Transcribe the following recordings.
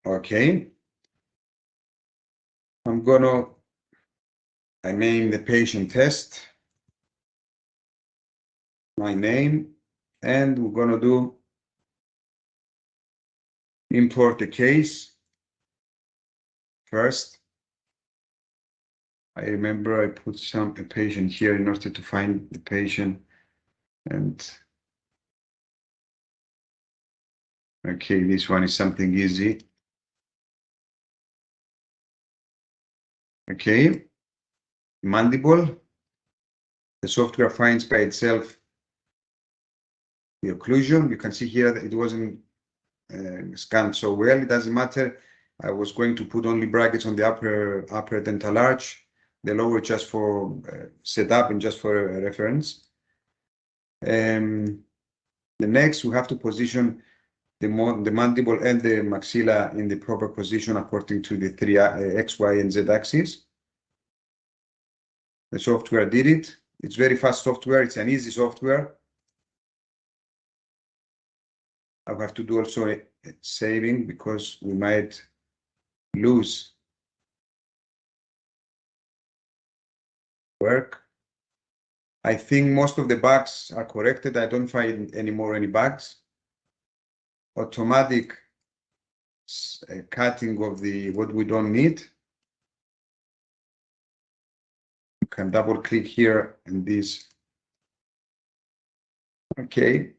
Okay. I name the patient test, my name, and we're gonna do import the case first. I remember I put a patient here in order to find the patient, and okay, this one is something easy. Okay, mandible. The software finds by itself the occlusion. You can see here that it wasn't scanned so well. It doesn't matter. I was going to put only brackets on the upper dental arch, the lower just for setup and just for reference. The next, we have to position the mandible and the maxilla in the proper position according to the three X, Y, and Z axis. The software did it. It's very fast software. It's an easy software. I have to do also a saving because we might lose work. I think most of the bugs are corrected. I don't find any bugs. Automatic cutting of what we don't need. You can double click here and this. Okay,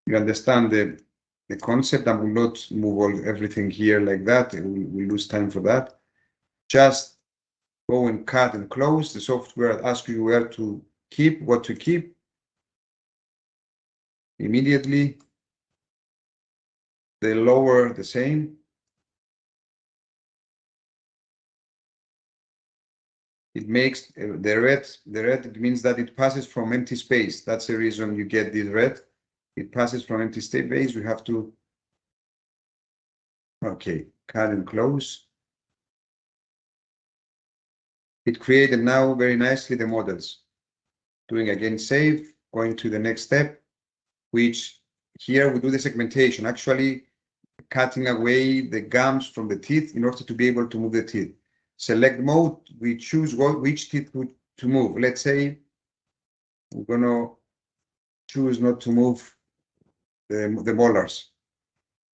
you understand the concept. I will not move everything here like that. We lose time for that. Just go and cut and close. The software asks you where to keep, what to keep. Immediately, the lower the same. It makes the red, it means that it passes from empty space. That's the reason you get this red. It passes from empty space. We have to, okay, cut and close. It created now very nicely the models. Doing again save, going to the next step, which here we do the segmentation, actually cutting away the gums from the teeth in order to be able to move the teeth. Select mode, we choose which teeth to move. Let's say we're gonna choose not to move the molars.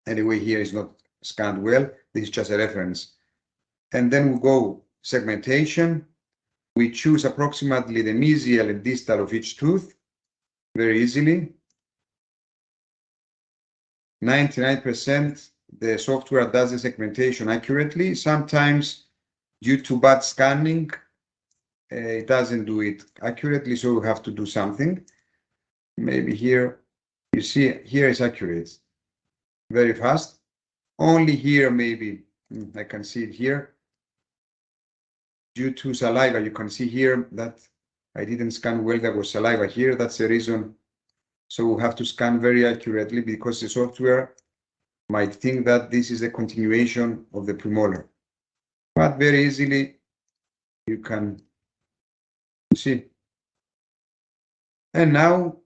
Anyway, here is not scanned well. This is just a reference. And then we go segmentation. We choose approximately the mesial and distal of each tooth very easily. 99% the software does the segmentation accurately. Sometimes due to bad scanning, it doesn't do it accurately, so we have to do something. Maybe here, you see, here is accurate, very fast. Only here, maybe, I can see it here. Due to saliva, you can see here that I didn't scan well, there was saliva here, that's the reason. So we have to scan very accurately because the software might think that this is a continuation of the premolar. But very easily, you can see. And now,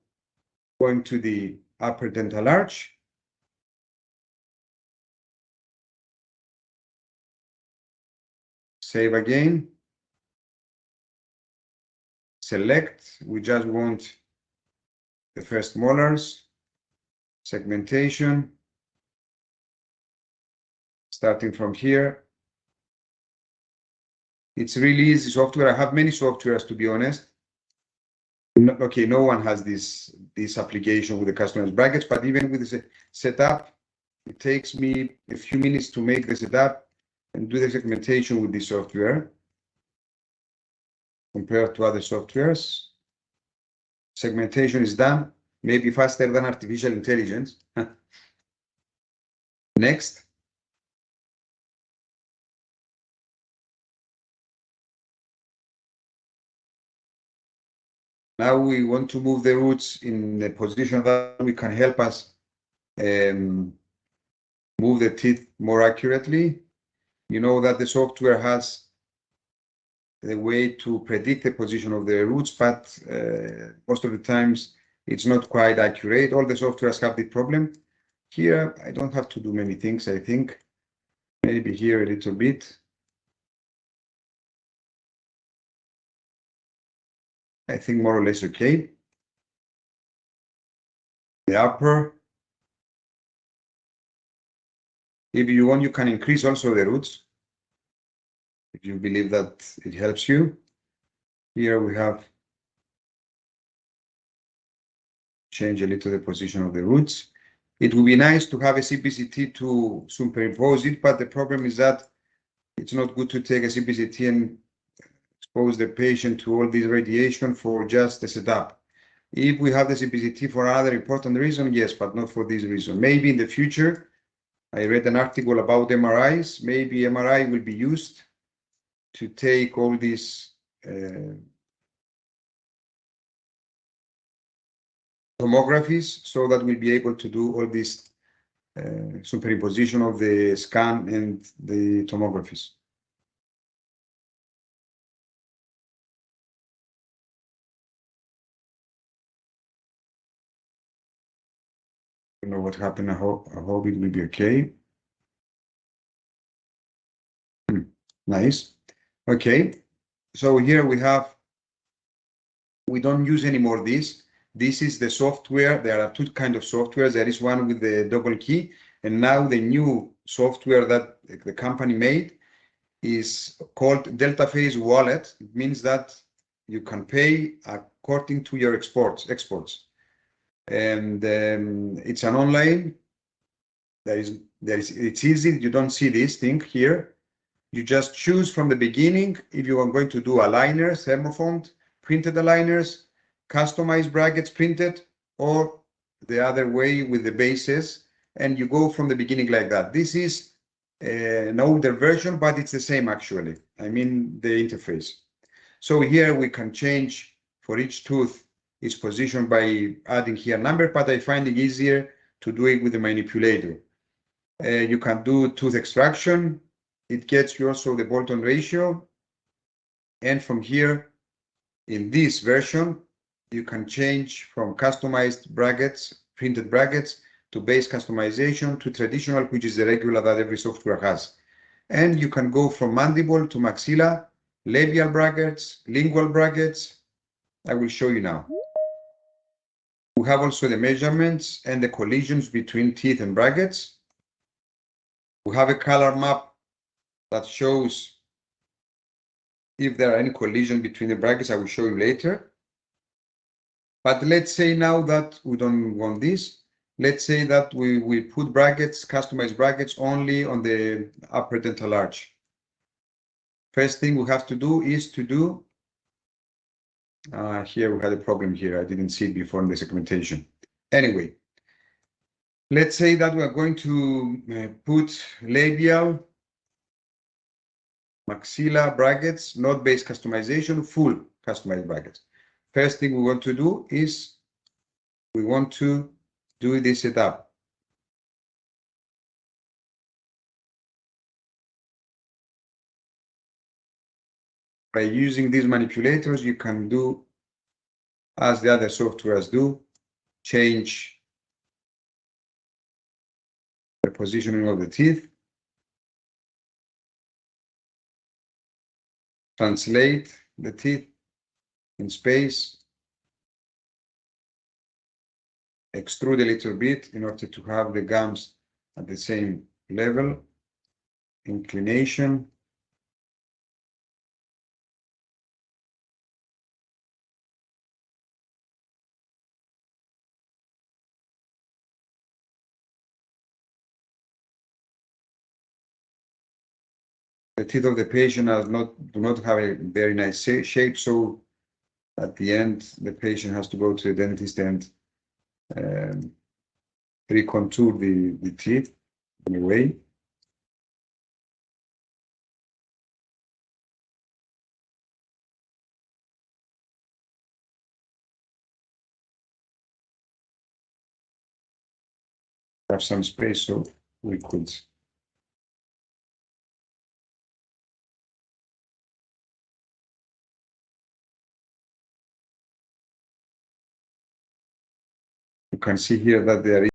going to the upper dental arch. Save again. Select, we just want the first molars. Segmentation. Starting from here. It's really easy software. I have many softwares, to be honest. Okay, no one has this application with the customized brackets, but even with the setup, it takes me a few minutes to make the setup and do the segmentation with this software compared to other softwares. Segmentation is done, maybe faster than artificial intelligence. Next. Now we want to move the roots in a position that we can help us move the teeth more accurately. You know that the software has the way to predict the position of the roots, but most of the times it's not quite accurate. All the softwares have the problem. Here, I don't have to do many things, I think. maybe here a little bit. I think more or less okay. The upper. If you want, you can increase also the roots, if you believe that it helps you. Here we have change a little the position of the roots. It would be nice to have a CBCT to superimpose it, but the problem is that it's not good to take a CBCT and expose the patient to all this radiation for just the setup. If we have the CBCT for another important reason, yes, but not for this reason. Maybe in the future, I read an article about MRIs. Maybe MRI will be used to take all these tomographies so that we'll be able to do all this superimposition of the scan and the tomographies. I don't know what happened. I hope it will be okay. Nice. Okay. So here we don't use anymore this. This is the software. There are two kinds of softwares. There is one with the double key, and now the new software that the company made is called Delta Phase Wallet. It means that you can pay according to your exports. And it's an online. It's easy. You don't see this thing here. You just choose from the beginning if you are going to do aligners, thermoformed, printed aligners, customized brackets printed, or the other way with the bases, and you go from the beginning like that. This is an older version, but it's the same actually. I mean the interface. So here we can change for each tooth its position by adding here number, but I find it easier to do it with the manipulator. You can do tooth extraction. It gets you also the bolt-on ratio. And from here, in this version, you can change from customized brackets, printed brackets, to base customization, to traditional, which is the regular that every software has. And you can go from mandible to maxilla, labial brackets, lingual brackets. I will show you now. We have also the measurements and the collisions between teeth and brackets. We have a color map that shows if there are any collision between the brackets. I will show you later. But let's say now that we don't want this. Let's say that we put brackets, customized brackets, only on the upper dental arch. First thing we have to do is to do, here we had a problem here. I didn't see it before in the segmentation. Anyway, let's say that we're going to put labial, maxilla brackets, not base customization, full customized brackets. First thing we want to do is we want to do this setup. By using these manipulators, you can do as the other softwares do, change the positioning of the teeth, translate the teeth in space, extrude a little bit in order to have the gums at the same level, inclination. The teeth of the patient do not have a very nice shape, so at the end, the patient has to go to the dentist and recontour the teeth in a way. Have some space, so we could. You can see here that there